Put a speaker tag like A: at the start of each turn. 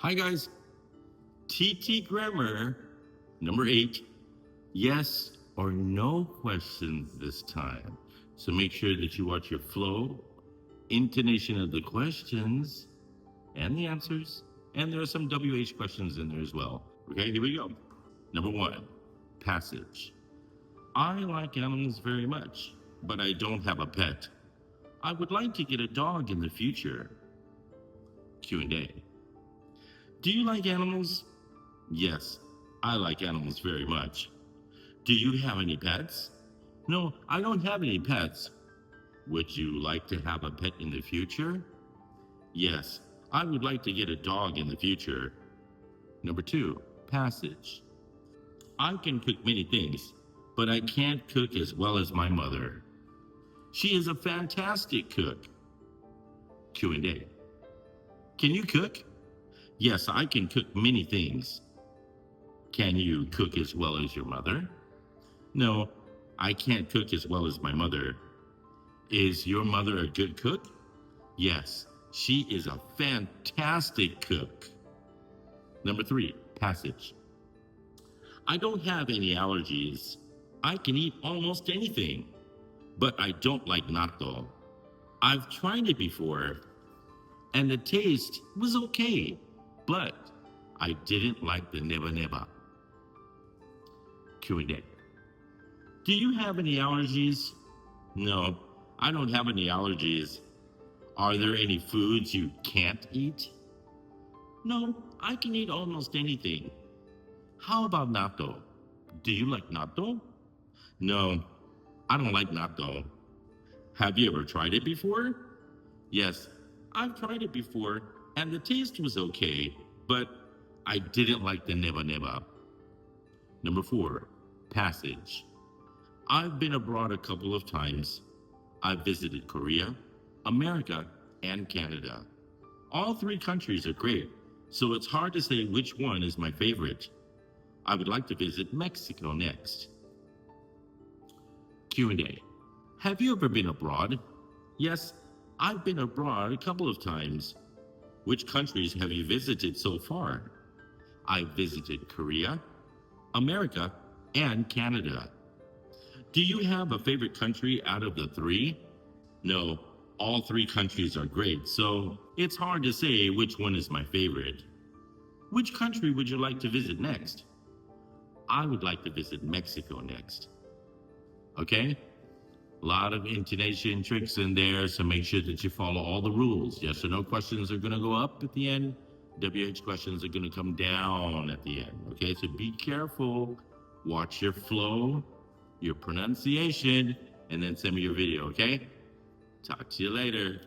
A: Hi guys, TT Grammar number 8, yes or no questions this time. So make sure that you watch your flow, intonation of the questions, and the answers. And there are some WH questions in there as well. Okay, here we go. Number 1, passage. I like animals very much, but I don't have a pet. I would like to get a dog in the future. Q&A. Do you like animals? Yes, I like animals very much. Do you have any pets? No, I don't have any pets. Would you like to have a pet in the future? Yes, I would like to get a dog in the future. Number 2, passage. I can cook many things, but I can't cook as well as my mother. She is a fantastic cook. Q&A. Can you cook? Yes, I can cook many things. Can you cook as well as your mother? No, I can't cook as well as my mother. Is your mother a good cook? Yes, she is a fantastic cook. Number 3, passage. I don't have any allergies. I can eat almost anything, but I don't like natto. I've tried it before, and the taste was okay, but I didn't like the neba. Q&A. Do you have any allergies? No, I don't have any allergies. Are there any foods you can't eat? No, I can eat almost anything. How about natto? Do you like natto? No, I don't like natto. Have you ever tried it before? Yes, I've tried it before, and the taste was okay, but I didn't like the neba. Number 4, passage. I've been abroad a couple of times. I've visited Korea, America, and Canada. All 3 countries are great, so it's hard to say which one is my favorite. I would like to visit Mexico next. Q&A. Have you ever been abroad? Yes, I've been abroad a couple of times. Which countries have you visited so far? I've visited Korea, America, and Canada. Do you have a favorite country out of the 3? No, all 3 countries are great, so it's hard to say which one is my favorite. Which country would you like to visit next? I would like to visit Mexico next. Okay? A lot of intonation tricks in there, so make sure that you follow all the rules. Yes or no questions are going to go up at the end. WH questions are going to come down at the end. Okay, so be careful. Watch your flow, your pronunciation, and then send me your video, okay? Talk to you later.